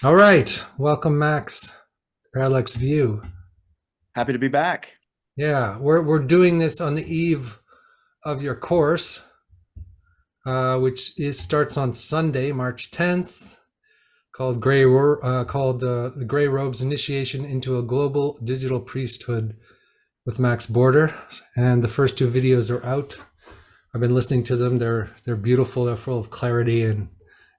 All right, welcome, Max. Parallax View. Happy to be back. Yeah, we're doing this on the eve of your course, which starts on Sunday, March 10th, called the Gray Robes Initiation into a Global Digital Priesthood with Max Border, and the first two videos are out. I've been listening to them. They're beautiful. They're full of clarity and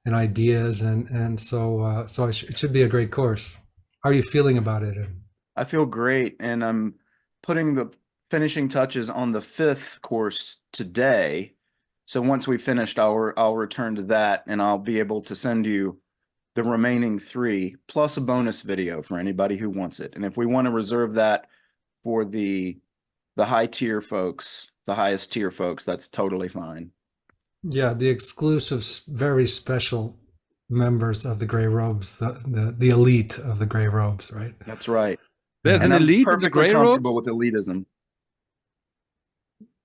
ideas, and it should be a great course. How are you feeling about it? I feel great, and I'm putting the finishing touches on the fifth course today. So once we finished, I'll return to that, and I'll be able to send you the remaining three plus a bonus video for anybody who wants it. And if we want to reserve that for the high tier folks, the highest tier folks, that's totally fine. Yeah, the exclusive, very special members of the Gray Robes, the elite of the Gray Robes, right? That's right. There's Yeah, an And I'm elite in the perfectly gray comfortable robes. with elitism.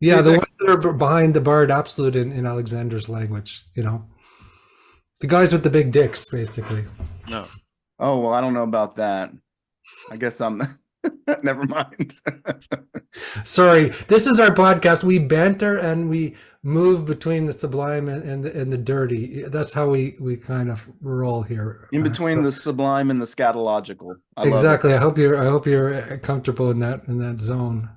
yeah, Please the ones that are behind the barred absolute in Alexander's language, the guys with the big dicks, basically. no. Oh, well, I don't know about that. I guess I'm never mind. Sorry, this is our podcast. We banter and we move between the sublime and the dirty. That's how we kind of roll here. In Max. between So, the sublime and the scatological. I love it. exactly. I hope you're comfortable in that zone.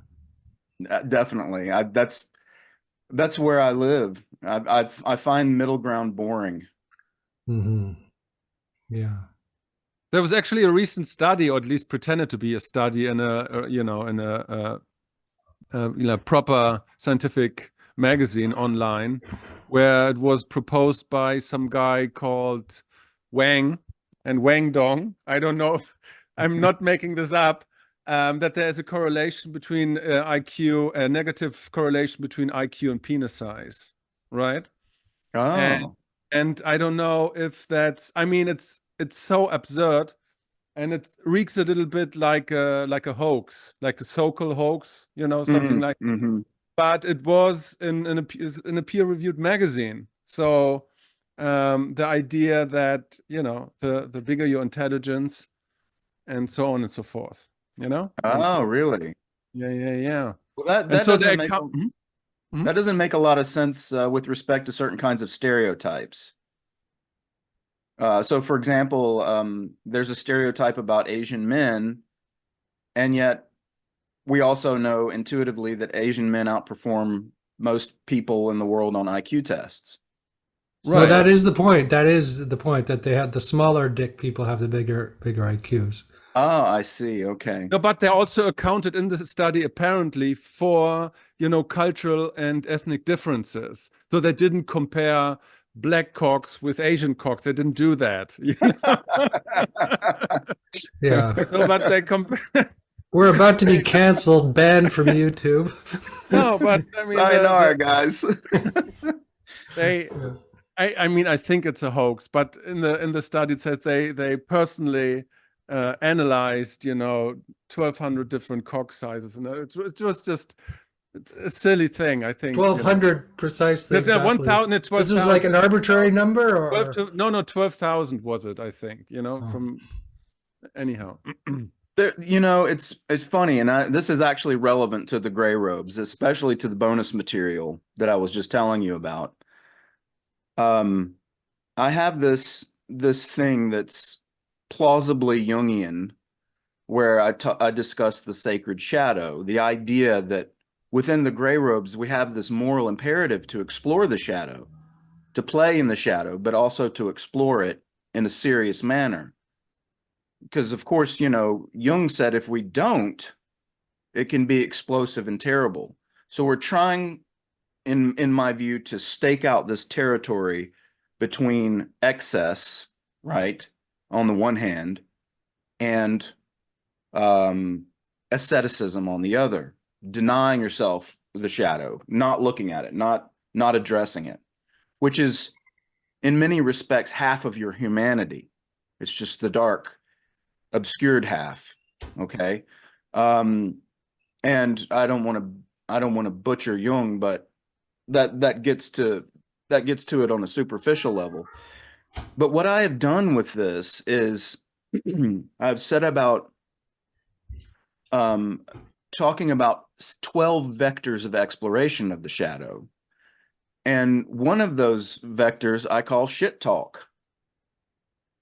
Definitely. That's where I live. I find middle ground boring. Hmm. Yeah. There was actually a recent study, or at least pretended to be a study, in a proper scientific magazine online, where it was proposed by some guy called Wang and Wang Dong. I don't know if I'm not making this up. That there is a correlation between IQ, a negative correlation between IQ and penis size, right? And Oh. and I don't know if that's. I mean, it's so absurd, and it reeks a little bit like a hoax, like the Sokol hoax, something like. Mm-hmm. But it was in a peer-reviewed magazine. So the idea that the bigger your intelligence, and so on and so forth, and Oh, so really? yeah. Well, that And that so doesn't they make come. that doesn't make a lot of sense with respect to certain kinds of stereotypes. So, for example, there's a stereotype about Asian men, and yet we also know intuitively that Asian men outperform most people in the world on IQ tests. So Right. that is the point. That is the point that they have the smaller dick people have the bigger IQs. Oh, I see. Okay. No, but they also accounted in this study apparently for, cultural and ethnic differences. So they didn't compare black cocks with Asian cocks. They didn't do that. Yeah. So, but they compare. We're about to be canceled, banned from YouTube. No, but I mean Sayonara, guys. they. I mean, I think it's a hoax, but in the study it said they personally analyzed 1,200 different cock sizes, and it was just a silly thing. I think 1,200 precisely, no, exactly. 1,000, This was like 12,000, an arbitrary number, 12 or? to no 12,000 was it? I think Oh. from anyhow. There, it's funny, and this is actually relevant to the gray robes, especially to the bonus material that I was just telling you about. I have this thing that's plausibly Jungian, where I discuss the sacred shadow, the idea that within the gray robes we have this moral imperative to explore the shadow, to play in the shadow, but also to explore it in a serious manner. Because of course, Jung said if we don't, it can be explosive and terrible. So we're trying, in my view, to stake out this territory between excess, right, on the one hand, and asceticism on the other, denying yourself the shadow, not looking at it, not addressing it, which is in many respects half of your humanity. It's just the dark, obscured half. Okay. And I don't want to butcher Jung, but that gets to it on a superficial level. But what I have done with this is I've set about talking about 12 vectors of exploration of the shadow. And one of those vectors I call shit talk,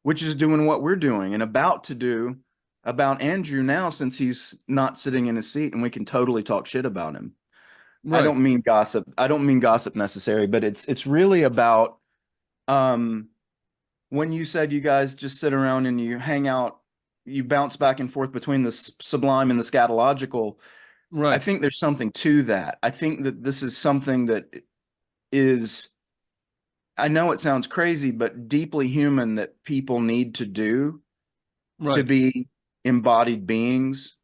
which is doing what we're doing and about to do about Andrew now, since he's not sitting in his seat and we can totally talk shit about him. I Right. don't mean gossip. I don't mean gossip necessary, but it's really about when you said you guys just sit around and you hang out, you bounce back and forth between the sublime and the scatological. I Right. think there's something to that. I think that this is something that is, I know it sounds crazy, but deeply human, that people need to do to Right. be embodied beings,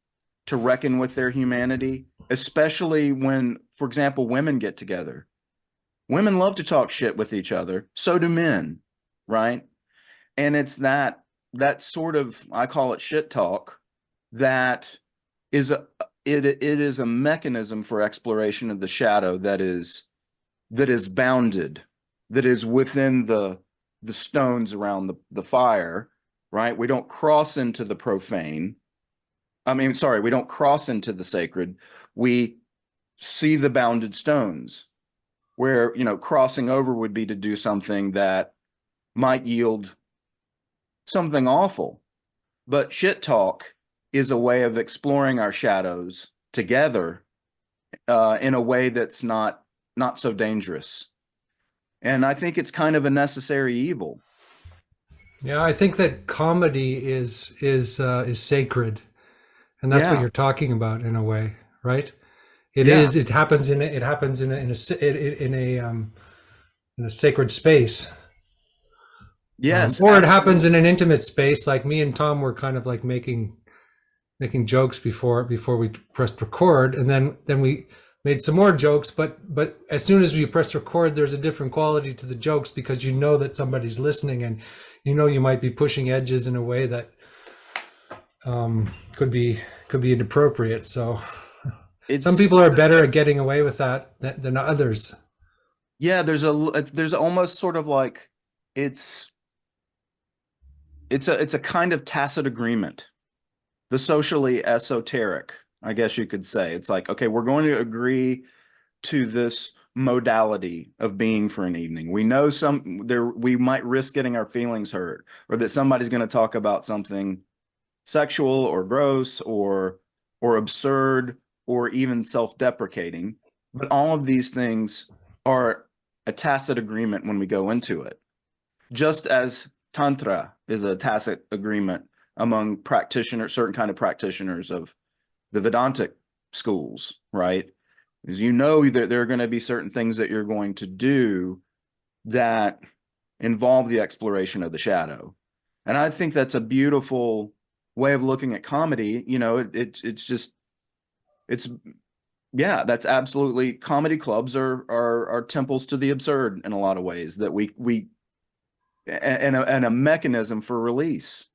to reckon with their humanity, especially when, for example, women get together. Women love to talk shit with each other. So do men, right? And it's that sort of, I call it shit talk, that is it is a mechanism for exploration of the shadow that is bounded, that is within the stones around the fire, right? We don't cross into the profane. I mean, sorry, we don't cross into the sacred. We see the bounded stones, where, crossing over would be to do something that might yield something awful. But shit talk is a way of exploring our shadows together, in a way that's not so dangerous. And I think it's kind of a necessary evil. Yeah, I think that comedy is sacred, and that's what Yeah, you're talking about in a way, right? It yeah, is. It happens in in a sacred space, yes, or it happens in absolutely. an intimate space. Like me and Tom were kind of like making jokes before we pressed record, and then we made some more jokes. But as soon as we press record, there's a different quality to the jokes, because you know that somebody's listening, and you might be pushing edges in a way that could be inappropriate. So some It's people are better at getting away with that than others. Yeah, there's almost sort of like, it's it's a kind of tacit agreement, the socially esoteric, I guess you could say. It's like, okay, we're going to agree to this modality of being for an evening. We know we might risk getting our feelings hurt, or that somebody's going to talk about something sexual or gross or absurd or even self-deprecating. But all of these things are a tacit agreement when we go into it. Just as Tantra is a tacit agreement among practitioners, certain kind of practitioners of the Vedantic schools, right? Because you know that there are going to be certain things that you're going to do that involve the exploration of the shadow. And I think that's a beautiful way of looking at comedy. It's just, it's, yeah, that's absolutely, comedy clubs are temples to the absurd in a lot of ways, that we and a mechanism for release.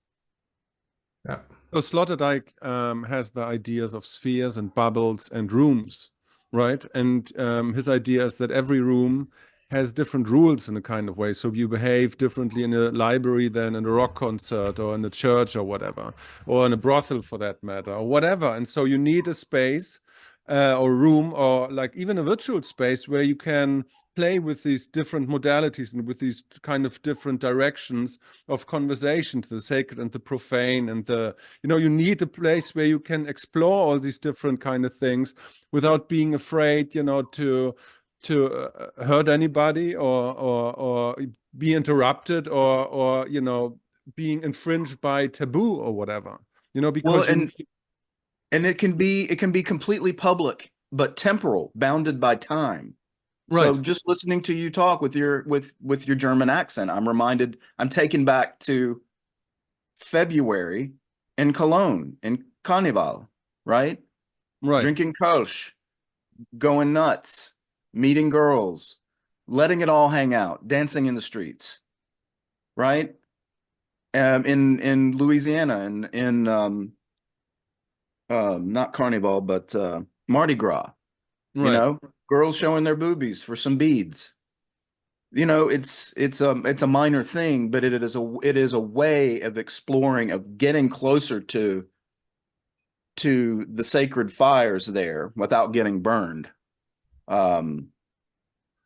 Yeah. So Sloterdijk has the ideas of spheres and bubbles and rooms, right? And his idea is that every room has different rules in a kind of way. So you behave differently in a library than in a rock concert, or in a church, or whatever, or in a brothel for that matter, or whatever. And so you need a space or room, or like even a virtual space, where you can play with these different modalities and with these kind of different directions of conversation, to the sacred and the profane, and you need a place where you can explore all these different kind of things without being afraid, to hurt anybody, or be interrupted, or being infringed by taboo or whatever, Well, because and it can be completely public, but temporal, bounded by time. So right, just listening to you talk with your German accent, I'm taken back to February in Cologne, in Carnival, right? right, Drinking Kölsch, going nuts, meeting girls, letting it all hang out, dancing in the streets, right? In Louisiana, in not Carnival, but Mardi Gras, right, girls showing their boobies for some beads, you know, it's a minor thing, but it is a way of exploring, of getting closer to the sacred fires there without getting burned.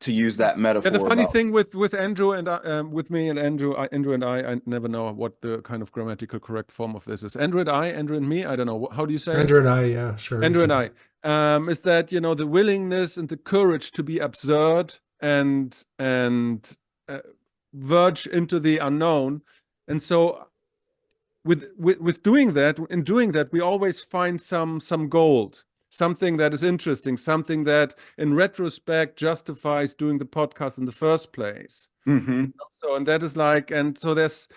To use that metaphor. Yeah, the funny about, thing with Andrew and with me and Andrew, Andrew and I never know what the kind of grammatical correct form of this is. Andrew and I, Andrew and me, I don't know. How do you say it? Andrew and I, yeah, sure. Andrew and I, is that, you know, the willingness and the courage to be absurd and verge into the unknown. And so with doing that, in doing that, we always find some gold, something that is interesting, something that in retrospect justifies doing the podcast in the first place. mm-hmm. So, and that is like, and so there's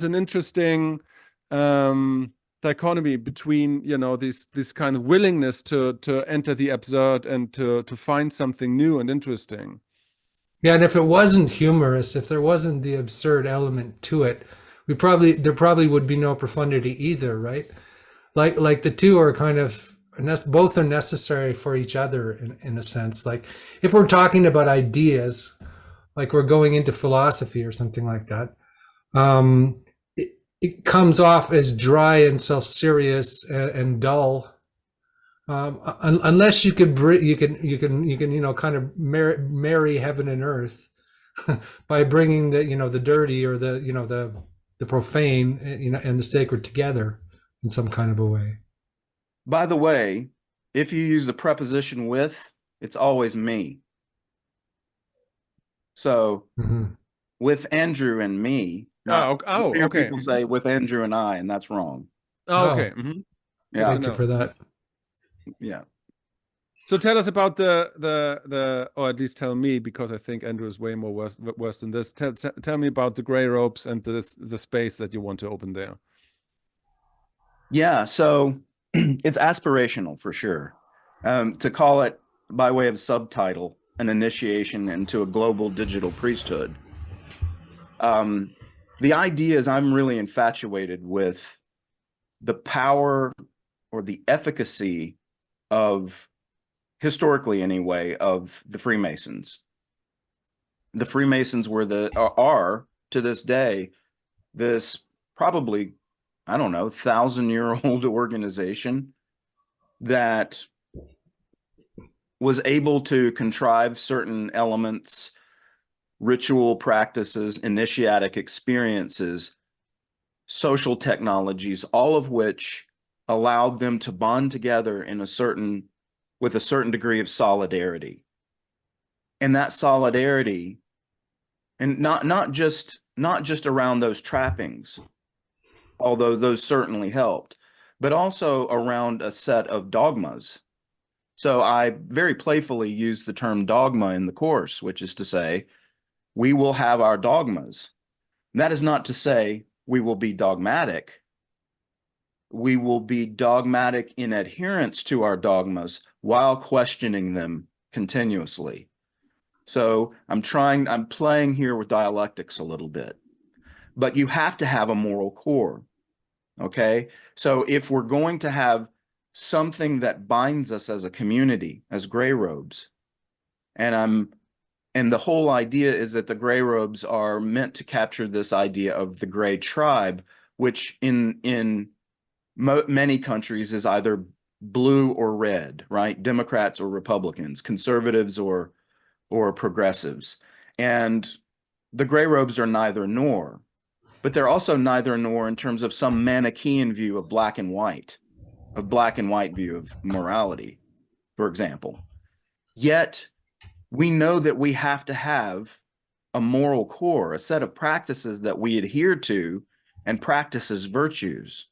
an interesting dichotomy between, you know, this kind of willingness to enter the absurd and to find something new and interesting. Yeah, and if it wasn't humorous, if there wasn't the absurd element to it, there probably would be no profundity either, right? Like the two are kind of both are necessary for each other in a sense. Like if we're talking about ideas, like we're going into philosophy or something like that, it comes off as dry and self-serious and dull. Unless you can you know kind of marry heaven and earth by bringing the dirty or the profane and the sacred together in some kind of a way. By the way, if you use the preposition with, it's always me. So with Andrew and me, okay. People say with Andrew and I, and that's wrong. Okay. Yeah. Thank you for that. Yeah. So tell us about the or at least tell me, because I think Andrew is way more worse than this. Tell me about the gray ropes and the space that you want to open there. Yeah, so it's aspirational for sure. To call it by way of subtitle, an initiation into a global digital priesthood. The idea is I'm really infatuated with the power or the efficacy of, historically anyway, of the Freemasons. The Freemasons are to this day, this probably, I don't know, 1,000-year-old organization that was able to contrive certain elements, ritual practices, initiatic experiences, social technologies, all of which allowed them to bond together with a certain degree of solidarity. And that solidarity, and not just around those trappings, although those certainly helped, but also around a set of dogmas. So I very playfully use the term dogma in the course, which is to say, we will have our dogmas. That is not to say we will be dogmatic. We will be dogmatic in adherence to our dogmas while questioning them continuously. So I'm playing here with dialectics a little bit, but you have to have a moral core. Okay. So if we're going to have something that binds us as a community, as gray robes, and the whole idea is that the gray robes are meant to capture this idea of the gray tribe, which in many countries is either blue or red, right? Democrats or Republicans, conservatives or progressives. And the gray robes are neither nor, but they're also neither nor in terms of some Manichaean view of black and white, a black and white view of morality, for example. Yet we know that we have to have a moral core, a set of practices that we adhere to and practice as virtues.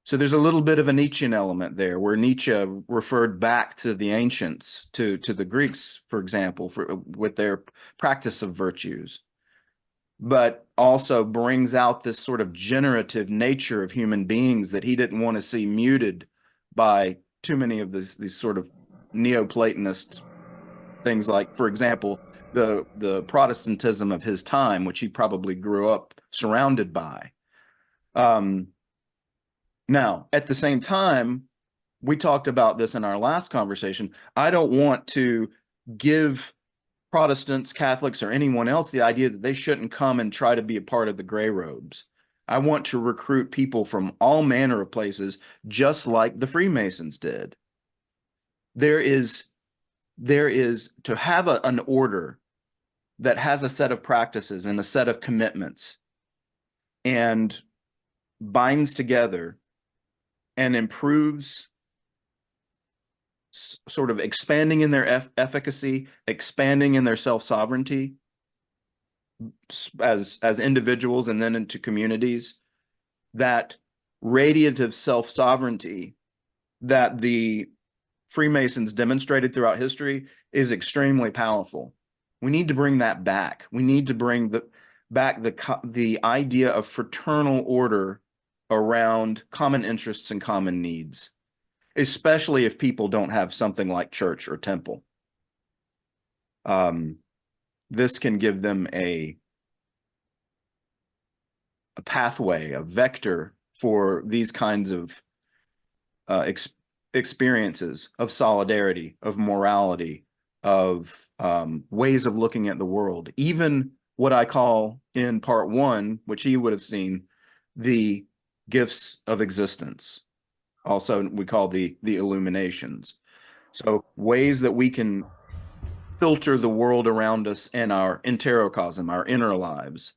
So there's a little bit of a Nietzschean element there, where Nietzsche referred back to the ancients, to the Greeks, for example, with their practice of virtues, but also brings out this sort of generative nature of human beings that he didn't want to see muted by too many of these sort of Neoplatonist things, like, for example, the Protestantism of his time, which he probably grew up surrounded by. Now, at the same time, we talked about this in our last conversation. I don't want to give Protestants, Catholics, or anyone else the idea that they shouldn't come and try to be a part of the gray robes. I want to recruit people from all manner of places, just like the Freemasons did. There is to have an order that has a set of practices and a set of commitments and binds together and improves, sort of expanding in their efficacy, expanding in their self-sovereignty as individuals and then into communities. That radiant of self-sovereignty that the Freemasons demonstrated throughout history is extremely powerful. We need to bring that back. We need to bring back the idea of fraternal order around common interests and common needs, especially if people don't have something like church or temple. This can give them a pathway, a vector for these kinds of experiences of solidarity, of morality, of ways of looking at the world. Even what I call in part one, which he would have seen, the gifts of existence. Also, we call the illuminations. So ways that we can filter the world around us and our enterocosm, our inner lives.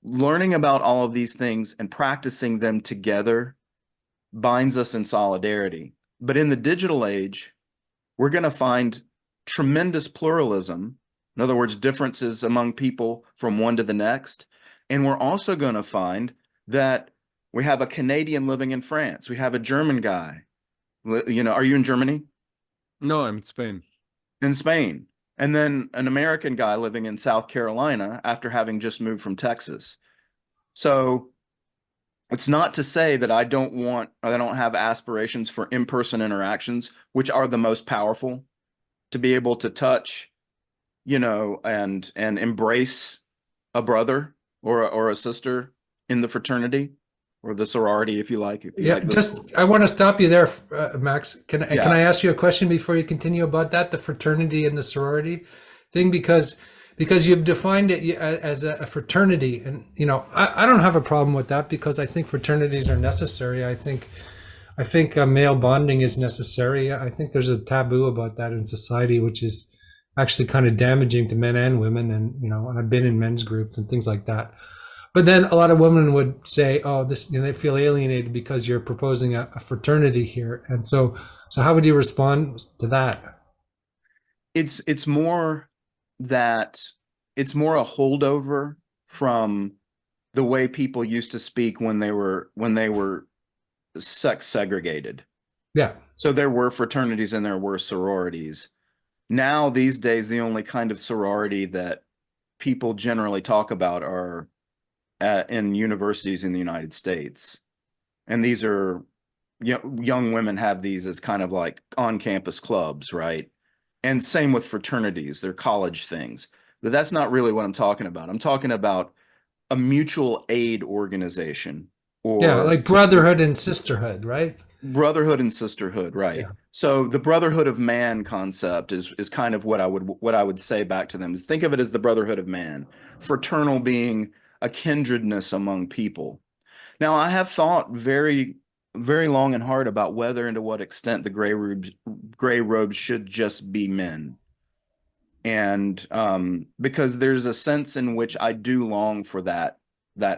Learning about all of these things and practicing them together binds us in solidarity. But in the digital age, we're going to find tremendous pluralism. In other words, differences among people from one to the next. And we're also going to find that we have a Canadian living in France. We have a German guy. You know, are you in Germany? No, I'm in Spain. In Spain. And then an American guy living in South Carolina after having just moved from Texas. So it's not to say that I don't have aspirations for in-person interactions, which are the most powerful, to be able to touch, you know, and embrace a brother or a sister in the fraternity or the sorority, if you like. I want to stop you there, Max. Can I ask you a question before you continue about that, the fraternity and the sorority thing? Because you've defined it as a fraternity, and you know, I don't have a problem with that because I think fraternities are necessary. I think male bonding is necessary. I think there's a taboo about that in society, which is actually kind of damaging to men and women. And you know, I've been in men's groups and things like that. But then a lot of women would say, "Oh, this," you know, they feel alienated because you're proposing a fraternity here. And so how would you respond to that? It's more that it's more a holdover from the way people used to speak when they were sex segregated. Yeah. So there were fraternities and there were sororities. Now, these days, the only kind of sorority that people generally talk about are in universities in the United States. And these are, young women have these as kind of like on-campus clubs, right? And same with fraternities, they're college things. But that's not really what I'm talking about. I'm talking about a mutual aid organization, or Like brotherhood and sisterhood, right? brotherhood and sisterhood, right? Yeah. So the brotherhood of man concept is kind of what I would say back to them. Think of it as the brotherhood of man, fraternal being a kindredness among people. Now, I have thought very, very long and hard about whether and to what extent the gray robes should just be men. And because there's a sense in which I do long for that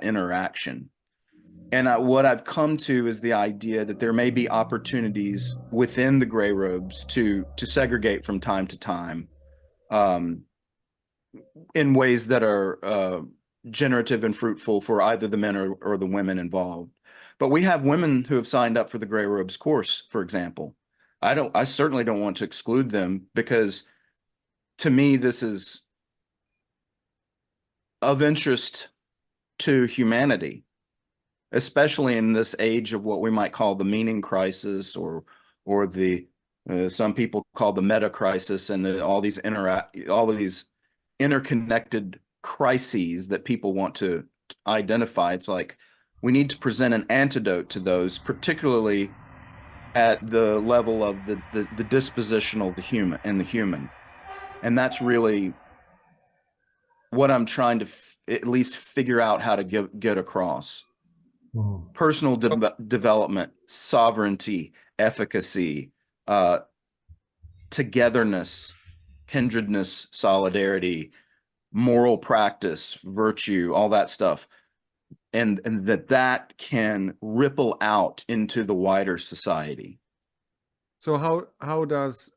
interaction. And what I've come to is the idea that there may be opportunities within the gray robes to segregate from time to time, in ways that are generative and fruitful for either the men or the women involved. But we have women who have signed up for the gray robes course, for example. I certainly don't want to exclude them, because to me, this is of interest to humanity, especially in this age of what we might call the meaning crisis, or the some people call the meta crisis, and all of these interconnected crises that people want to identify. It's like we need to present an antidote to those, particularly at the level of the dispositional, the human. And that's really what I'm trying to at least figure out how to get across. Personal development, sovereignty, efficacy, togetherness, kindredness, solidarity, moral practice, virtue, all that stuff. And that can ripple out into the wider society. So how does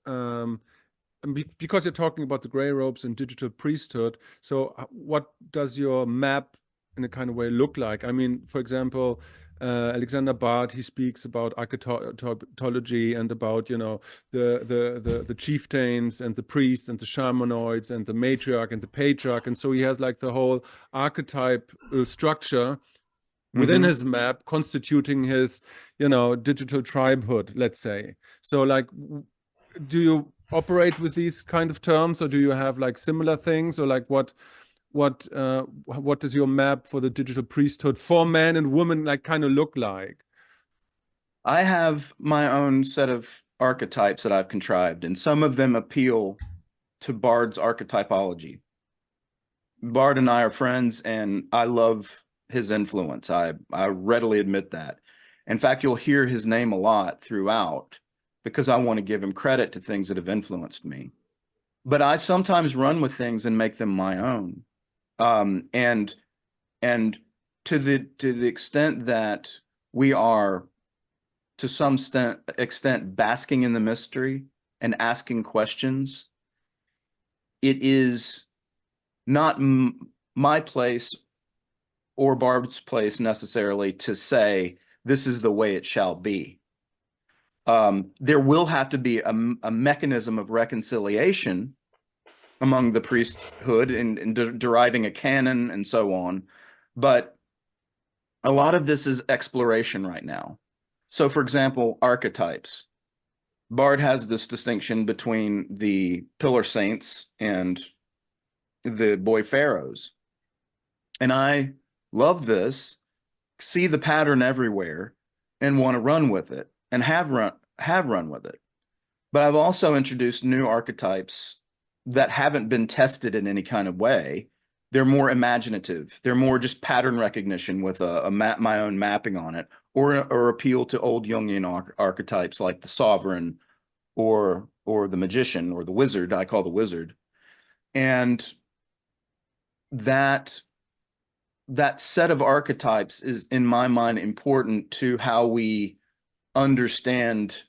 because you're talking about the gray robes and digital priesthood, so what does your map in a kind of way look like? I mean, for example, Alexander Barth, he speaks about archetypology and about, you know, the chieftains and the priests and the shamanoids and the matriarch and the patriarch, and so he has like the whole archetype structure within his map constituting his, you know, digital tribehood, let's say. So like, do you operate with these kind of terms, or do you have like similar things, or like what does your map for the digital priesthood for men and women like kind of look like? I have my own set of archetypes that I've contrived, and some of them appeal to Bard's archetypology. Bard and I are friends, and I love his influence. I readily admit that. In fact, you'll hear his name a lot throughout because I want to give him credit to things that have influenced me. But I sometimes run with things and make them my own. And to the extent that we are to some extent basking in the mystery and asking questions, it is not my place or Barb's place necessarily to say this is the way it shall be. There will have to be a mechanism of reconciliation among the priesthood and deriving a canon and so on. But a lot of this is exploration right now. So for example, archetypes. Bard has this distinction between the pillar saints and the boy pharaohs. And I love this, see the pattern everywhere, and want to run with it, and have run with it. But I've also introduced new archetypes that haven't been tested in any kind of way. They're more imaginative. They're more just pattern recognition with my own mapping on it, or appeal to old Jungian archetypes like the sovereign or the magician or the wizard. I call the wizard. And that set of archetypes is, in my mind, important to how we understand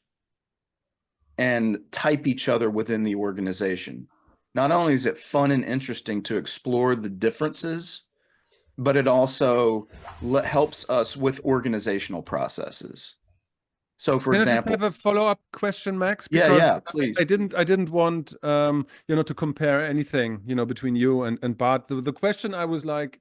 and type each other within the organization. Not only is it fun and interesting to explore the differences, but it also helps us with organizational processes. So, for example, I just have a follow-up question, Max? Because yeah, please. I didn't want you know, to compare anything, you know, between you and Bart. The question I was like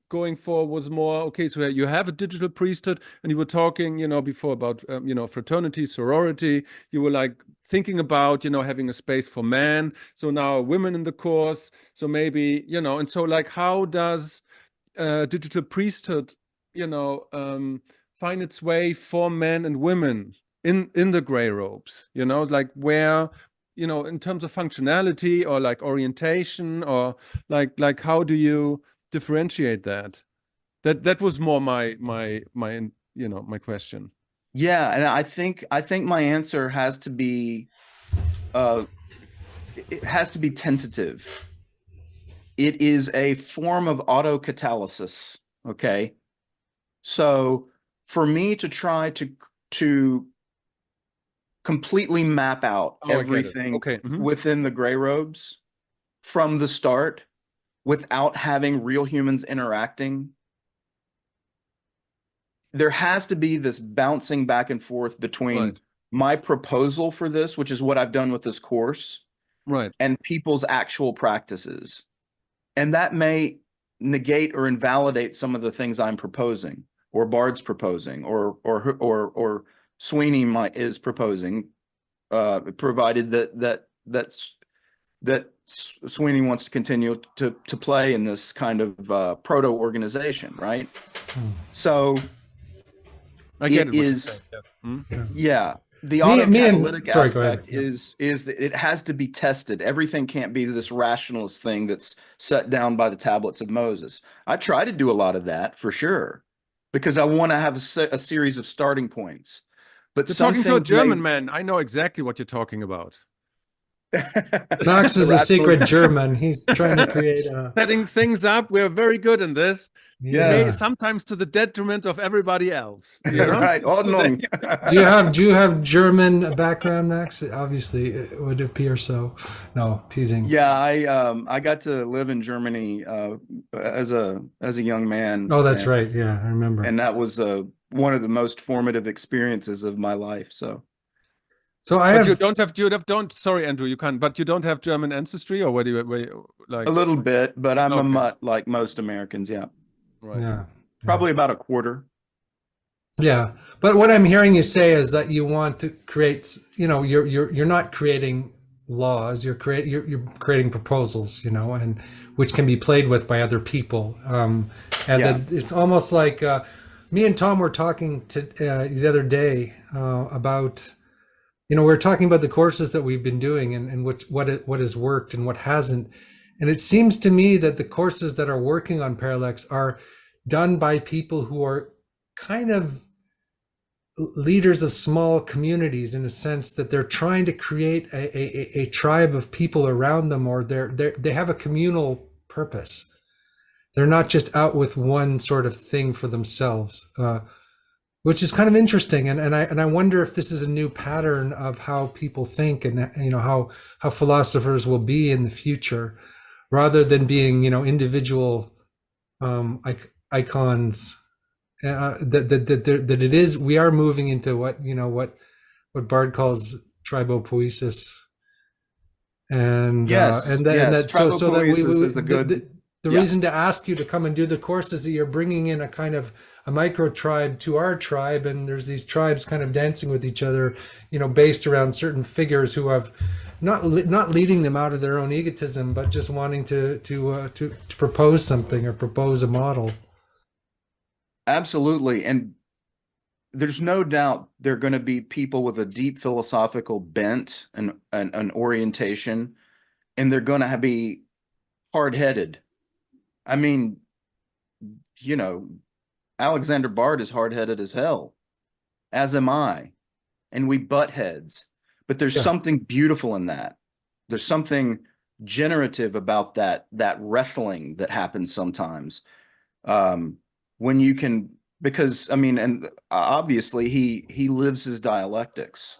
going for was more, okay, so you have a digital priesthood, and you were talking, you know, before about you know, fraternity, sorority. You were like thinking about, you know, having a space for men. So now women in the course. So maybe, you know, and so like, how does digital priesthood, you know, find its way for men and women in the gray robes, you know, like where, you know, in terms of functionality or like orientation, or like how do you differentiate that? That was more my you know, my question. Yeah, and I think my answer has to be it has to be tentative. It is a form of autocatalysis, okay? So for me to try to completely map out everything within the gray robes from the start without having real humans interacting, there has to be this bouncing back and forth between my proposal for this, which is what I've done with this course, and people's actual practices. And that may negate or invalidate some of the things I'm proposing, or Bard's proposing, or Sweeney is proposing, provided that Sweeney wants to continue to play in this kind of proto-organization, right? So I get it is, yes. yeah. the Me autocatalytic and sorry, go ahead. aspect is that it has to be tested. Everything can't be this rationalist thing that's set down by the tablets of Moses. I try to do a lot of that for sure, because I want to have a series of starting points. But You're some talking to a things may German man. I know exactly what you're talking about. Max is a secret Rationalist. German. He's trying to create a Setting things up. We're very good in this. Yes. Sometimes to the detriment of everybody else. You know? Right. Ordnung. Do you have German background, Max? Obviously, it would appear so. No, teasing. Yeah, I got to live in Germany as a young man, Oh, that's right. Yeah, I remember. and that was one of the most formative experiences of my life. So So I But have you don't, sorry, Andrew, you can't, but you don't have German ancestry, or where you like, a little bit, but I'm a Okay. mutt like most Americans. Yeah, right. yeah. probably about a quarter. Yeah, but what I'm hearing you say is that you want to create, you're not creating laws. You're creating proposals, and which can be played with by other people. And Yeah. that it's almost like me and Tom were talking to the other day about, we were talking about the courses that we've been doing and what has worked and what hasn't. And it seems to me that the courses that are working on Parallax are done by people who are kind of leaders of small communities, in a sense that they're trying to create a tribe of people around them, or they have a communal purpose. They're not just out with one sort of thing for themselves, which is kind of interesting. And I wonder if this is a new pattern of how people think, and how philosophers will be in the future, rather than being individual icons. That it is, we are moving into what Bard calls tribopoiesis, and Yes, and yes. that so that Tribopoiesis is a good. the Yeah. reason to ask you to come and do the course is that you're bringing in a kind of a micro tribe to our tribe, and there's these tribes kind of dancing with each other, based around certain figures who have not leading them out of their own egotism, but just wanting to propose something or propose a model. Absolutely. And there's no doubt there are going to be people with a deep philosophical bent and an orientation, and they're going to be hard-headed. I mean, Alexander Bard is hard-headed as hell, as am I, and we butt heads. But there's something beautiful in that. There's something generative about that wrestling that happens sometimes. When you can, because and obviously he lives his dialectics.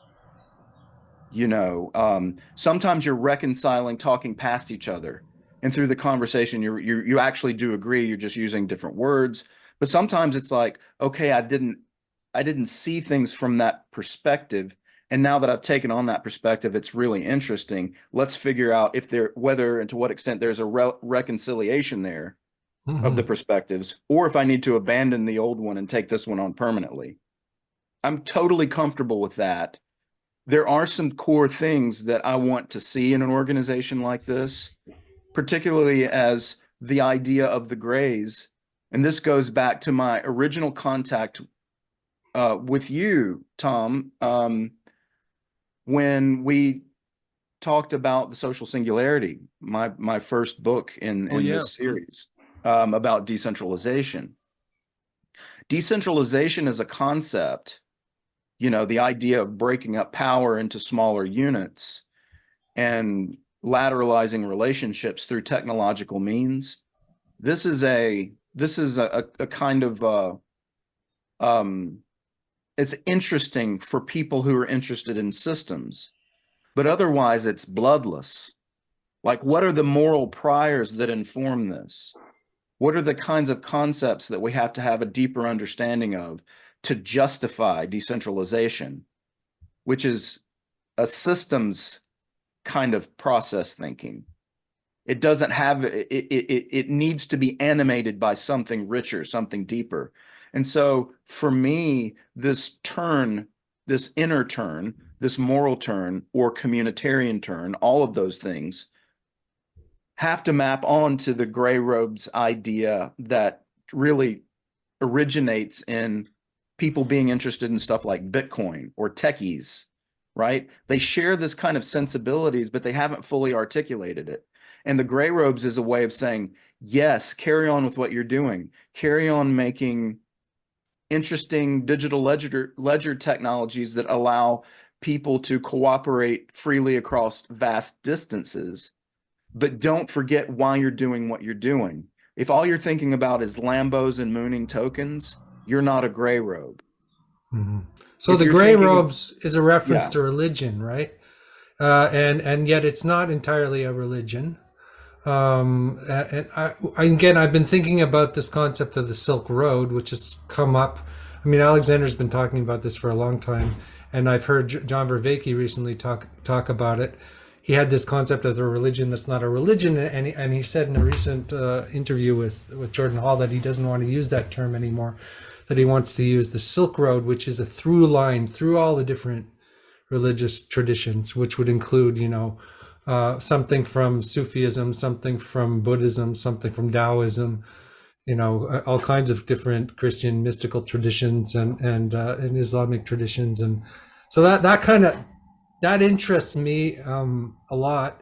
Sometimes you're reconciling, talking past each other, and through the conversation you actually do agree. You're just using different words. But sometimes it's like, okay, I didn't see things from that perspective, and now that I've taken on that perspective, it's really interesting. Let's figure out whether and to what extent there's a reconciliation there of the perspectives, or if I need to abandon the old one and take this one on permanently. I'm totally comfortable with that. There are some core things that I want to see in an organization like this, particularly as the idea of the grays. And this goes back to my original contact with you, Tom, when we talked about the social singularity, my first book in this series. About decentralization. Decentralization is a concept, the idea of breaking up power into smaller units and lateralizing relationships through technological means. This is a kind of it's interesting for people who are interested in systems, but otherwise it's bloodless. Like, what are the moral priors that inform this? What are the kinds of concepts that we have to have a deeper understanding of to justify decentralization, which is a systems kind of process thinking? It doesn't have, it needs to be animated by something richer, something deeper. And so for me, this inner turn, this moral turn or communitarian turn, all of those things have to map on to the gray robes idea that really originates in people being interested in stuff like Bitcoin or techies right? They share this kind of sensibilities, but they haven't fully articulated it. And the gray robes is a way of saying, yes, carry on with what you're doing. Carry on making interesting digital ledger technologies that allow people to cooperate freely across vast distances, but don't forget why you're doing what you're doing. If all you're thinking about is Lambos and mooning tokens, you're not a gray robe. Mhm. So If the you're gray thinking, robes is a reference yeah, to religion, right? And yet it's not entirely a religion. And again, I've been thinking about this concept of the Silk Road, which has come up. I mean, Alexander's been talking about this for a long time, and I've heard John Vervaeke recently talk about it. He had this concept of a religion that's not a religion, and he said in a recent interview with Jordan Hall that he doesn't want to use that term anymore, that he wants to use the Silk Road, which is a through line through all the different religious traditions, which would include, something from Sufism, something from Buddhism, something from Taoism, all kinds of different Christian mystical traditions and Islamic traditions, and so that interests me a lot.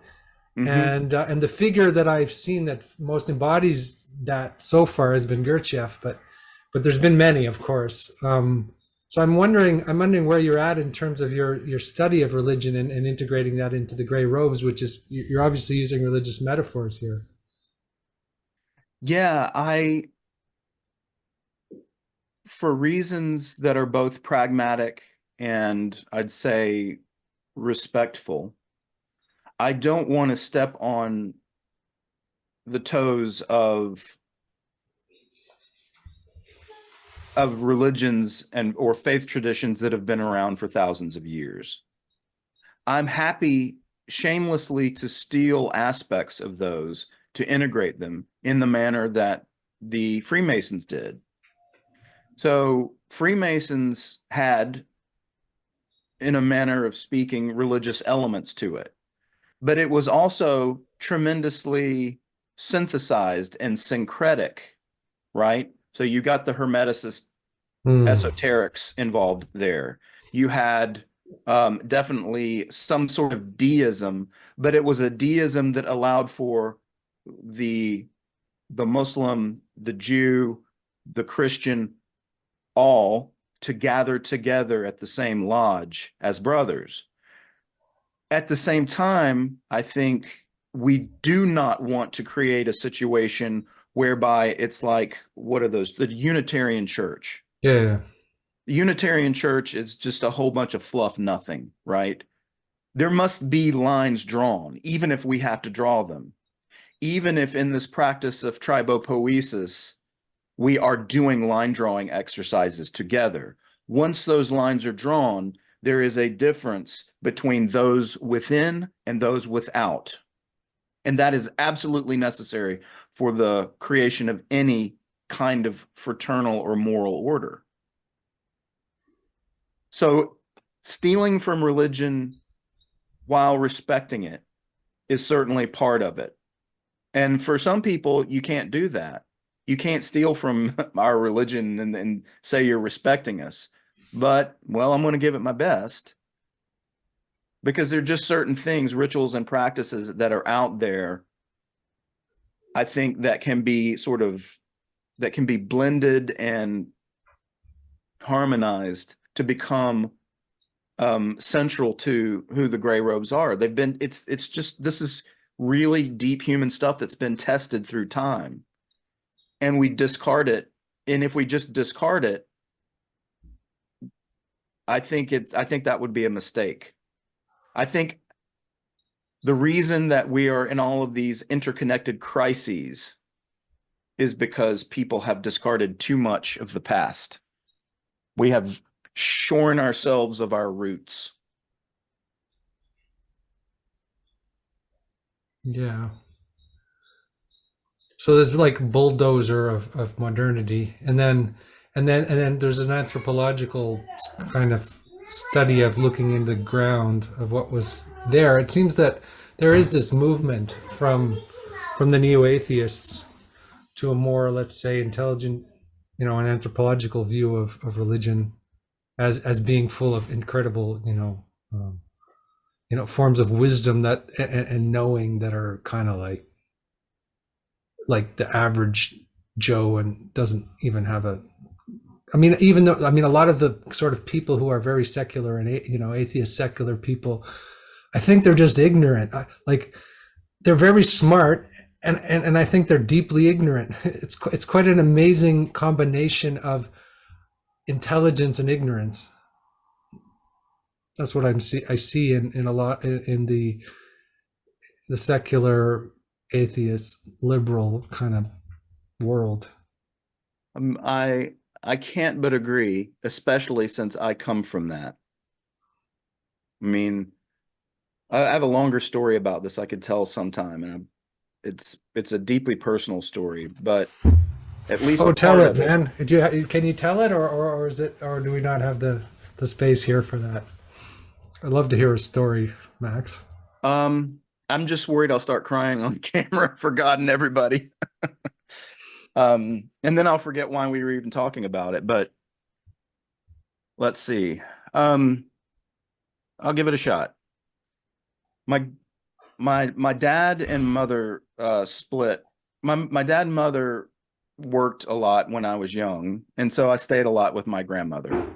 mm-hmm. And the figure that I've seen that most embodies that so far has been Gurdjieff, but there's been many, of course. So I'm wondering where you're at in terms of your study of religion and integrating that into the gray robes, which is you're obviously using religious metaphors here. Yeah, for reasons that are both pragmatic and I'd say respectful, I don't want to step on the toes of religions and or faith traditions that have been around for thousands of years. I'm happy shamelessly to steal aspects of those to integrate them in the manner that the Freemasons did. So Freemasons had, in a manner of speaking, religious elements to it, but it was also tremendously synthesized and syncretic, right? So you got the Hermeticist esoterics involved there. You had definitely some sort of deism, but it was a deism that allowed for the Muslim, the Jew, the Christian, all to gather together at the same lodge as brothers. At the same time, I think we do not want to create a situation whereby it's like, what are those? The Unitarian Church. Yeah. The Unitarian Church is just a whole bunch of fluff nothing, right? There must be lines drawn, even if we have to draw them. Even if in this practice of tribopoesis, we are doing line drawing exercises together. Once those lines are drawn, there is a difference between those within and those without. And that is absolutely necessary for the creation of any kind of fraternal or moral order. So stealing from religion while respecting it is certainly part of it. And for some people, you can't do that. You can't steal from our religion and say you're respecting us. But, well, I'm going to give it my best because there are just certain things, rituals and practices that are out there, I think, that can be blended and harmonized to become central to who the gray robes are. It's just, this is really deep human stuff that's been tested through time, and we discard it. And if we just discard it, I think that would be a mistake. I think the reason that we are in all of these interconnected crises is because people have discarded too much of the past. We have shorn ourselves of our roots. Yeah. So there's like bulldozer of modernity, and then there's an anthropological kind of study of looking in the ground of what was there. It seems that there is this movement from the neo-atheists to a more, let's say, intelligent, an anthropological view of religion as being full of incredible, um, forms of wisdom that and knowing that are kind of like the average Joe and doesn't even have a. I mean, even though a lot of the sort of people who are very secular and atheist secular people, I think they're just ignorant. Like they're very smart, and I think they're deeply ignorant. It's quite an amazing combination of intelligence and ignorance. That's what I see in a lot in the secular atheist liberal kind of world. I can't but agree, especially since I come from that. I mean, I have a longer story about this I could tell sometime, and it's a deeply personal story, but at least Tell part it, of it. man. Can you tell it, or is it, or do we not have the space here for that? I'd love to hear a story, Max. I'm just worried I'll start crying on camera for God and everybody. And then I'll forget why we were even talking about it, but let's see. I'll give it a shot. My dad and mother split. My dad and mother worked a lot when I was young, and so I stayed a lot with my grandmother.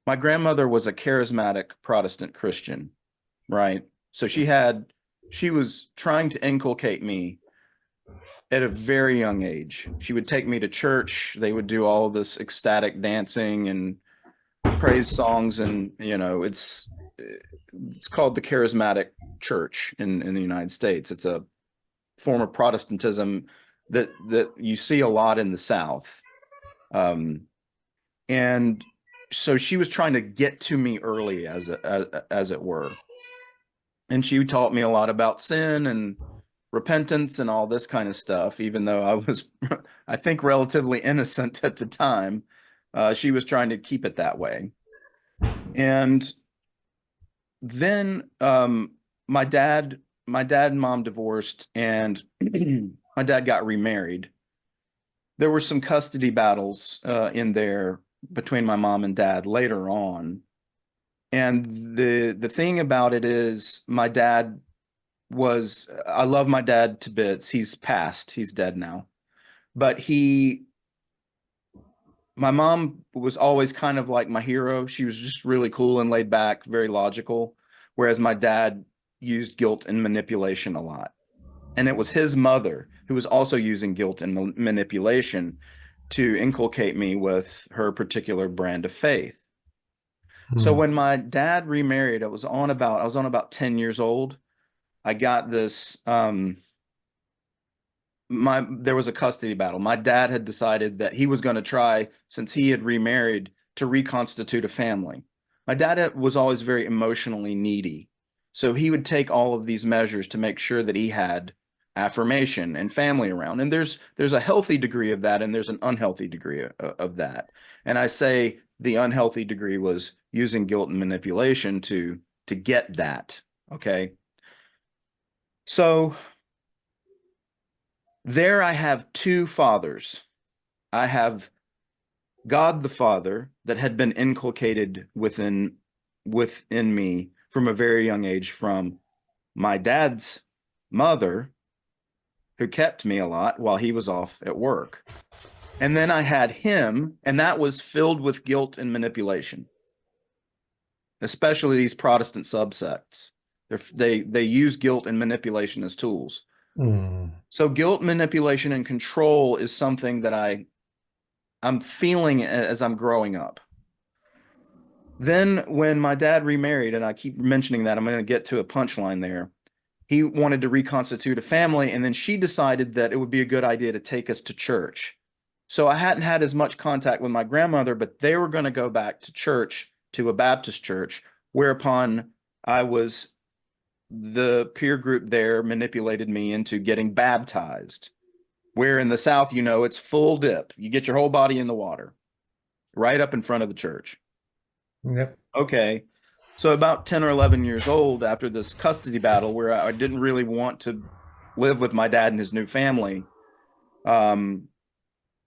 My grandmother was a charismatic Protestant Christian, right? So she was trying to inculcate me at a very young age. She would take me to church. They would do all this ecstatic dancing and praise songs, and it's called the charismatic church in the United States. It's a form of Protestantism that you see a lot in the South. And so she was trying to get to me early, as it were. And she taught me a lot about sin and repentance and all this kind of stuff, even though I was, I think, relatively innocent at the time. She was trying to keep it that way. And then my dad and mom divorced, and my dad got remarried. There were some custody battles in there between my mom and dad later on. And the thing about it is, my dad was, I love my dad to bits. He's passed, he's dead now. But my mom was always kind of like my hero. She was just really cool and laid back, very logical. Whereas my dad used guilt and manipulation a lot. And it was his mother who was also using guilt and manipulation to inculcate me with her particular brand of faith. So when my dad remarried, I was on about 10 years old. I got this, there was a custody battle. My dad had decided that he was going to try, since he had remarried, to reconstitute a family. My dad was always very emotionally needy. So he would take all of these measures to make sure that he had affirmation and family around. And there's a healthy degree of that, and there's an unhealthy degree of that. And I say the unhealthy degree was using guilt and manipulation to get that. Okay. So there I have two fathers. I have God the Father that had been inculcated within me from a very young age from my dad's mother, who kept me a lot while he was off at work. And then I had him, and that was filled with guilt and manipulation, especially these Protestant subsects. They use guilt and manipulation as tools. So guilt, manipulation, and control is something that I'm feeling as I'm growing up. Then when my dad remarried, and I keep mentioning that, I'm going to get to a punchline there. He wanted to reconstitute a family, and then she decided that it would be a good idea to take us to church. So I hadn't had as much contact with my grandmother, but they were going to go back to church, to a Baptist church, whereupon the peer group there manipulated me into getting baptized. Where in the South, it's full dip. You get your whole body in the water right up in front of the church. Yep. Okay. So about 10 or 11 years old, after this custody battle where I didn't really want to live with my dad and his new family,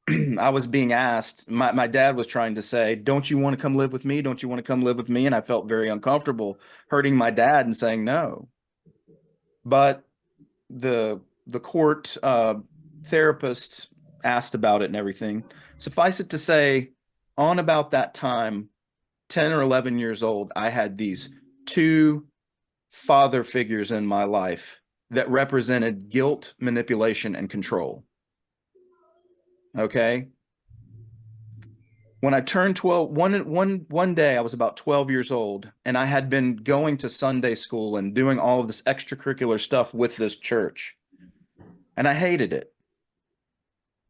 I was being asked, my dad was trying to say, don't you want to come live with me? Don't you want to come live with me? And I felt very uncomfortable hurting my dad and saying no. But the court therapist asked about it and everything. Suffice it to say, on about that time, 10 or 11 years old, I had these two father figures in my life that represented guilt, manipulation, and control. Okay. When I turned 12, one day I was about 12 years old, and I had been going to Sunday school and doing all of this extracurricular stuff with this church. And I hated it.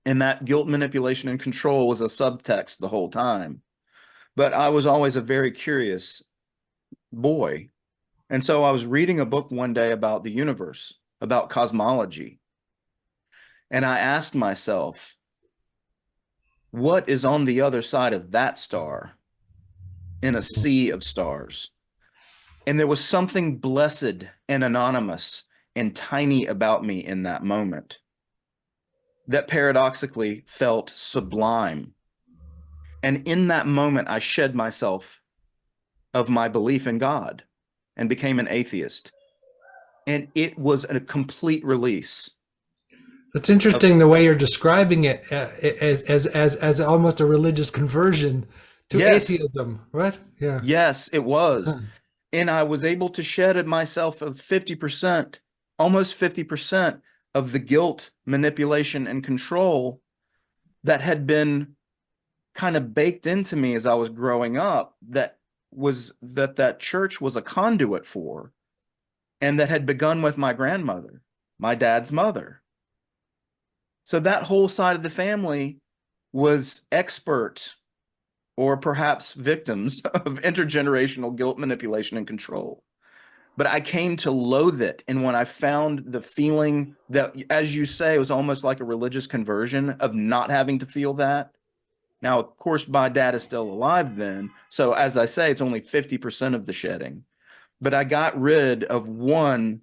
And that guilt, manipulation, and control was a subtext the whole time. But I was always a very curious boy. And so I was reading a book one day about the universe, about cosmology. And I asked myself, what is on the other side of that star in a sea of stars? And there was something blessed and anonymous and tiny about me in that moment that paradoxically felt sublime. And in that moment, I shed myself of my belief in God and became an atheist. And it was a complete release. It's interesting the way you're describing it as almost a religious conversion to Yes. atheism, right? Yeah. Yes, it was. And I was able to shed myself of 50%, almost 50% of the guilt, manipulation, and control that had been kind of baked into me as I was growing up, that church was a conduit for, and that had begun with my grandmother, my dad's mother. So that whole side of the family was expert, or perhaps victims of intergenerational guilt, manipulation, and control. But I came to loathe it. And when I found the feeling that, as you say, it was almost like a religious conversion of not having to feel that. Now, of course, my dad is still alive then. So as I say, it's only 50% of the shedding. But I got rid of one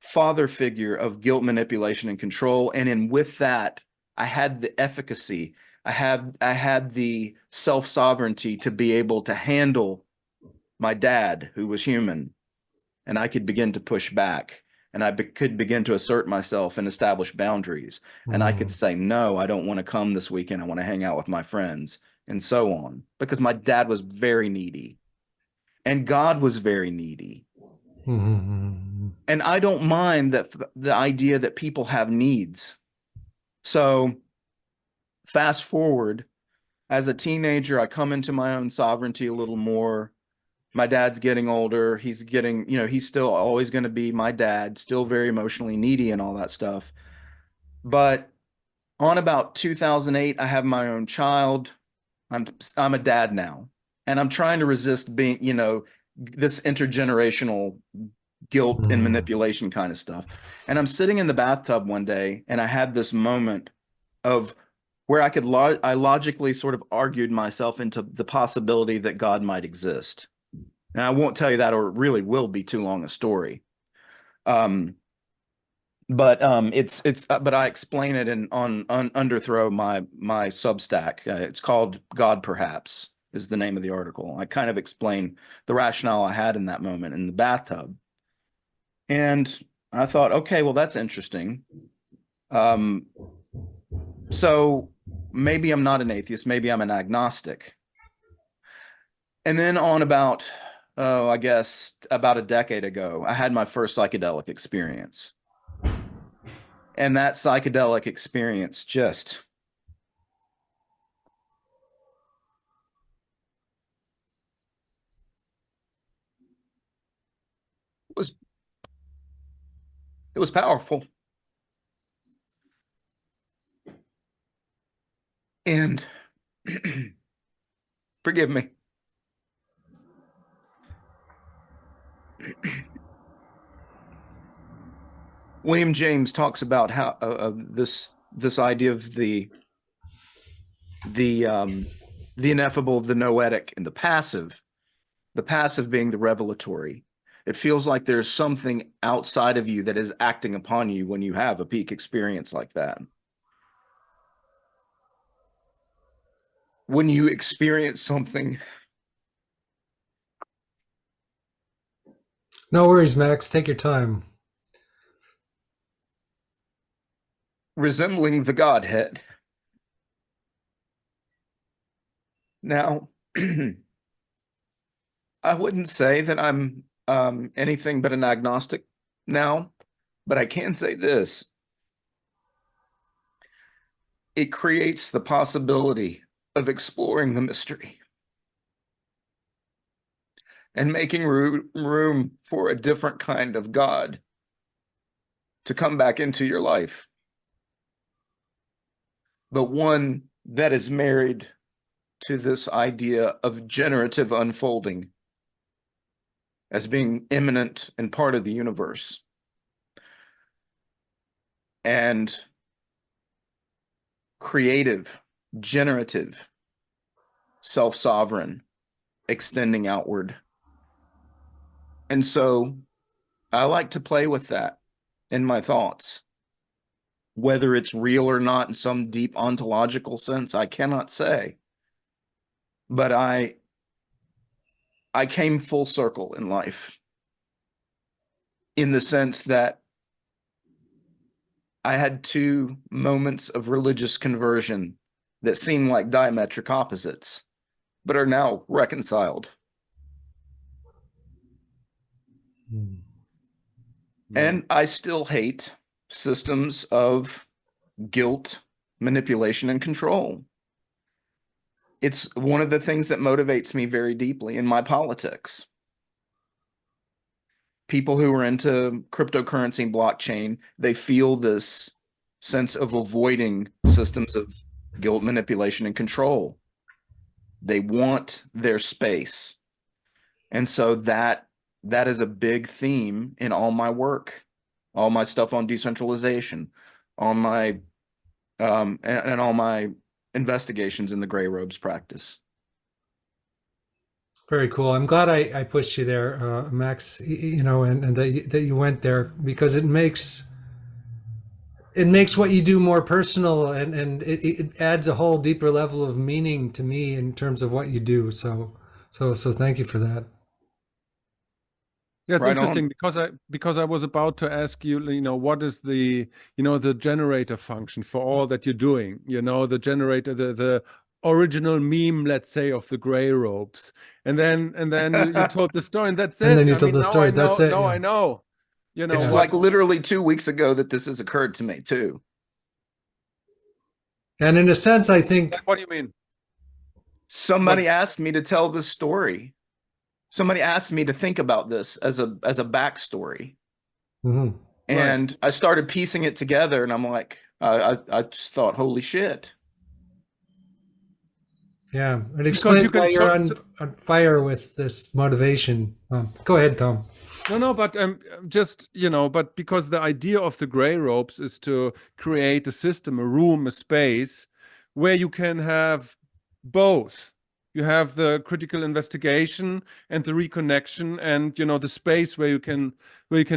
father figure of guilt, manipulation, and control. And with that, I had the efficacy. I had the self-sovereignty to be able to handle my dad, who was human, and I could begin to push back, and I could begin to assert myself and establish boundaries. And I could say, no, I don't want to come this weekend. I want to hang out with my friends, and so on, because my dad was very needy and God was very needy. And I don't mind that the idea that people have needs. So fast forward, as a teenager, I come into my own sovereignty a little more. My dad's getting older. He's getting, he's still always going to be my dad, still very emotionally needy and all that stuff. But on about 2008, I have my own child. I'm a dad now, and I'm trying to resist being, this intergenerational guilt and manipulation kind of stuff. And I'm sitting in the bathtub one day, and I had this moment of where I logically sort of argued myself into the possibility that God might exist. And I won't tell you that, or it really will be too long a story. But I explain it on Underthrow, my Substack. It's called God Perhaps is the name of the article. I kind of explain the rationale I had in that moment in the bathtub. And I thought, okay, well, that's interesting. So maybe I'm not an atheist, maybe I'm an agnostic. And then on about, I guess about a decade ago, I had my first psychedelic experience. And that psychedelic experience just it was powerful. And forgive me. William James talks about how this idea of the ineffable, the noetic, and the passive being the revelatory. It feels like there's something outside of you that is acting upon you when you have a peak experience like that. when you experience something No worries, Max. Take your time. resembling the Godhead. Now, I wouldn't say that I'm anything but an agnostic now, but I can say this. It creates the possibility of exploring the mystery and making room for a different kind of God to come back into your life, but one that is married to this idea of generative unfolding as being immanent and part of the universe. And creative, generative, self-sovereign, extending outward. And so I like to play with that in my thoughts. Whether it's real or not in some deep ontological sense, I cannot say. But I came full circle in life in the sense that I had two moments of religious conversion that seemed like diametric opposites, but are now reconciled. And I still hate systems of guilt, manipulation, and control. It's one of the things that motivates me very deeply in my politics. People who are into cryptocurrency and blockchain, they feel this sense of avoiding systems of guilt, manipulation, and control. They want their space. And so that is a big theme in all my work, all my stuff on decentralization, on my and all my investigations in the gray robes practice. Very cool. I'm glad I pushed you there, Max. You know, and that you went there because it makes what you do more personal, and it adds a whole deeper level of meaning to me in terms of what you do. So thank you for that. Yeah, it's Right interesting on. because I was about to ask you, what is the, the generator function for all that you're doing? The generator, the original meme, let's say, of the gray robes, and then you told the story, and that's And then it. you I told mean, the now I story. know. That's it. Now Yeah. I know. It's like literally 2 weeks ago that this has occurred to me too. And in a sense, I think. What do you mean? Somebody asked me to tell this story. Somebody asked me to think about this as a backstory. Mm-hmm. And Right. I started piecing it together, and I'm like, I just thought, holy shit. Yeah, it Because you explains can why you're on fire with this motivation. Go ahead, Tom. No, but just but because the idea of the gray robes is to create a system, a room, a space where you can have both. You have the critical investigation and the reconnection, and the space where you can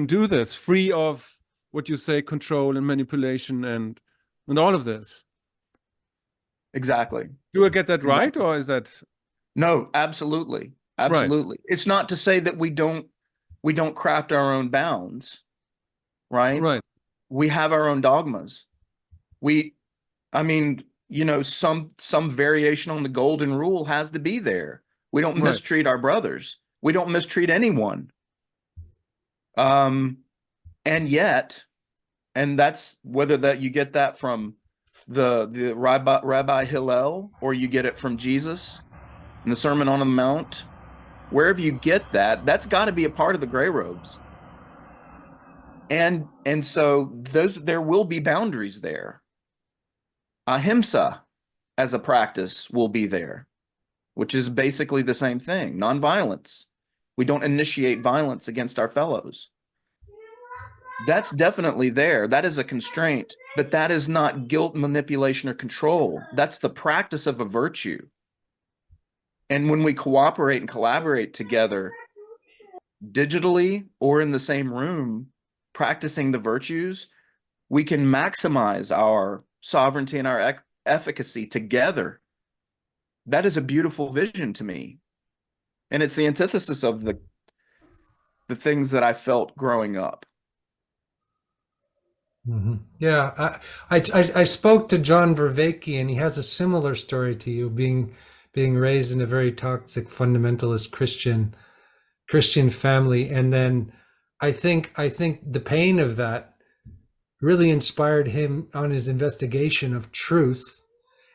do this, free of what you say, control and manipulation and all of this. Exactly. Do I get that right, Exactly. or is that No, absolutely. Absolutely. right? It's not to say that we don't craft our own bounds, right? Right. We have our own dogmas. I mean, some variation on the golden rule has to be there. We don't Right. mistreat our brothers. We don't mistreat anyone. And yet, and that's whether that you get that from the Rabbi Hillel, or you get it from Jesus in the Sermon on the Mount, wherever you get that, that's got to be a part of the gray robes. And so there will be boundaries there. Ahimsa as a practice will be there, which is basically the same thing. Nonviolence. We don't initiate violence against our fellows. That's definitely there. That is a constraint, but that is not guilt, manipulation, or control. That's the practice of a virtue. And when we cooperate and collaborate together, digitally or in the same room, practicing the virtues, we can maximize our sovereignty and our efficacy together. that is a beautiful vision to me. And it's the antithesis of the things that I felt growing up. Yeah, I spoke to John Vervaeke, and he has a similar story to you, being raised in a very toxic fundamentalist Christian family, and then I think the pain of that really inspired him on his investigation of truth,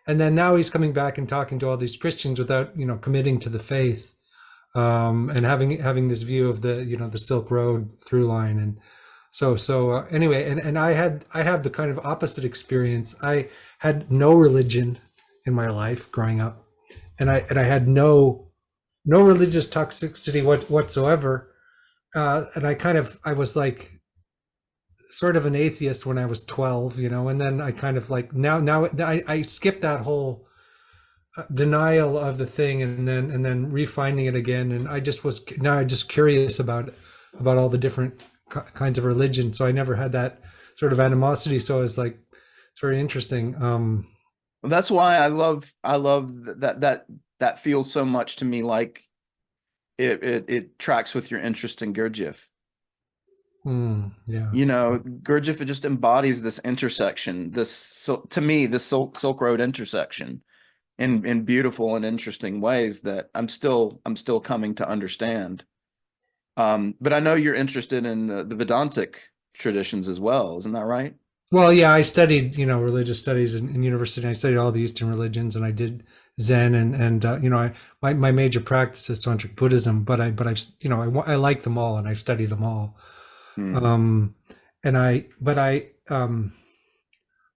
and then now he's coming back and talking to all these Christians without committing to the faith, and having this view of the Silk Road through line. And so anyway, and I have the kind of opposite experience. I had no religion in my life growing up, and I had no religious toxicity whatsoever. And I was like sort of an atheist when I was 12, and then I kind of like now I skipped that whole denial of the thing, and then refining it again. And I just curious about all the different kinds of religion. So I never had that sort of animosity. So it's like, it's very interesting. Well, that's why I love that feels so much to me like it tracks with your interest in Gurdjieff. Yeah. Gurdjieff just embodies this intersection, to me, this Silk Road intersection in beautiful and interesting ways that I'm still coming to understand. But I know you're interested in the Vedantic traditions as well, isn't that right? Well, yeah, I studied, religious studies in university. I studied all the Eastern religions, and I did Zen, and my major practice is Tantric Buddhism. But I like them all, and I've studied them all. Mm.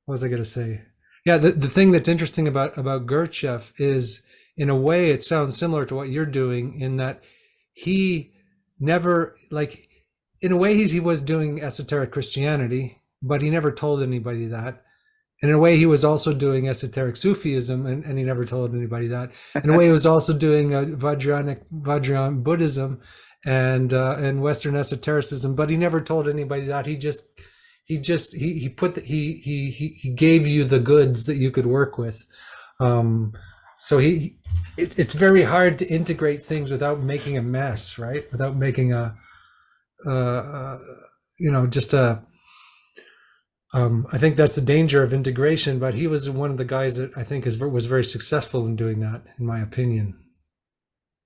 What was I going to say? Yeah, the thing that's interesting about Gurdjieff is, in a way, it sounds similar to what you're doing, in that he never, like, in a way, he was doing esoteric Christianity, but he never told anybody that. And in a way, he was also doing esoteric Sufism, and he never told anybody that. In a way, he was also doing Vajrayana Buddhism and Western esotericism, but he never told anybody that. He gave you the goods that you could work with. So it's very hard to integrate things without making a mess, right? Without making just a. I think that's the danger of integration, but he was one of the guys that I think was very successful in doing that, in my opinion.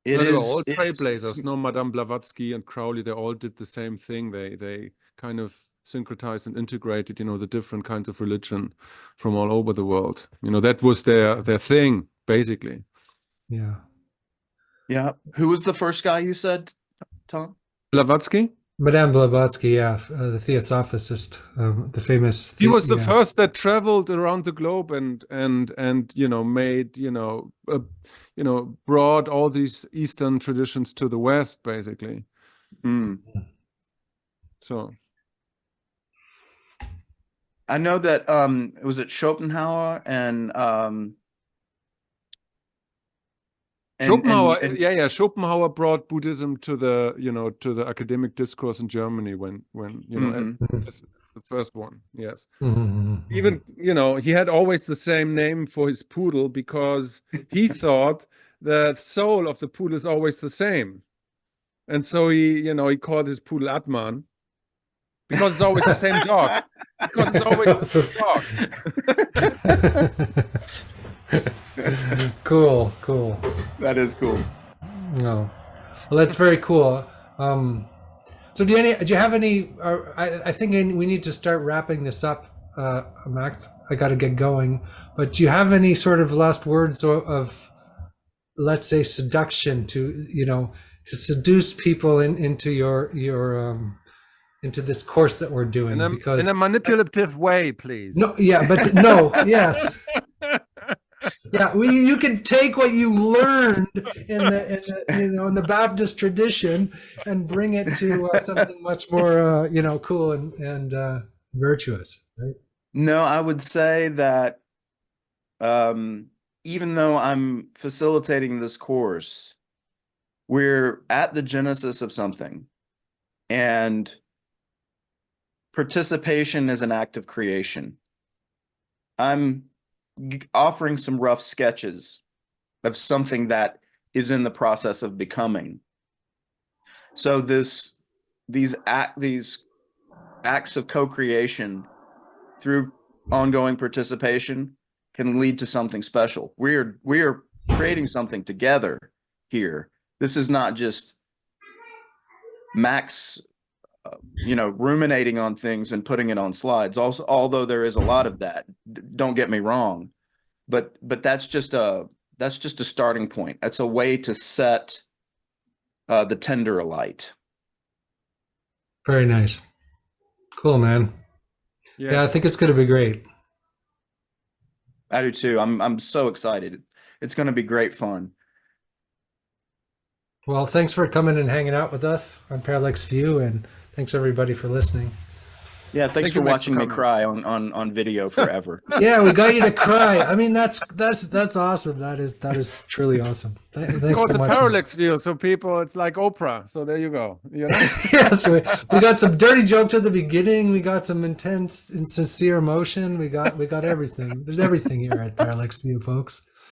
They were all trailblazers. No, Madame Blavatsky and Crowley, they all did the same thing. They kind of syncretized and integrated, the different kinds of religion from all over the world. That was their thing, basically. Yeah. Yeah. Who was the first guy you said, Tom? Blavatsky? Madame Blavatsky, yeah, the theosophist, the famous. He was the first that traveled around the globe and made brought all these Eastern traditions to the West, basically. So I know that was it Schopenhauer and Schopenhauer, Schopenhauer brought Buddhism to the academic discourse in Germany when the first one. Yes. Even, he had always the same name for his poodle because he thought the soul of the poodle is always the same. And so he called his poodle Atman because it's always the same dog. Because it's always the same dog. Cool. That is cool. No, well, that's very cool. So do you have any? I think we need to start wrapping this up, Max. I got to get going. But do you have any sort of last words of let's say, seduction to seduce people into your into this course that we're doing? Because in a manipulative way, please. No, yeah, but no, yes. Yeah, you can take what you learned in the Baptist tradition and bring it to something much more cool and virtuous, right? No, I would say that even though I'm facilitating this course, we're at the genesis of something, and participation is an act of creation. I'm offering some rough sketches of something that is in the process of becoming. So these acts of co-creation through ongoing participation can lead to something special. We are creating something together here. This is not just Max, ruminating on things and putting it on slides. Also, although there is a lot of that, don't get me wrong, but that's just a starting point. That's a way to set the tender alight. Very nice. Cool, man. Yes. Yeah, I think it's going to be great. I do too. I'm so excited. It's going to be great fun. Well, thanks for coming and hanging out with us on Parallax View, and thanks everybody for listening. Yeah, thanks Thank for you, Max, watching for me coming. cry on video forever. Yeah, we got you to cry. I mean, that's awesome. That is truly awesome. Thanks It's called so the much. Parallax View, so people, it's like Oprah. So there you go. You know? Yes, we got some dirty jokes at the beginning. We got some intense and sincere emotion. We got everything. There's everything here at Parallax View, folks.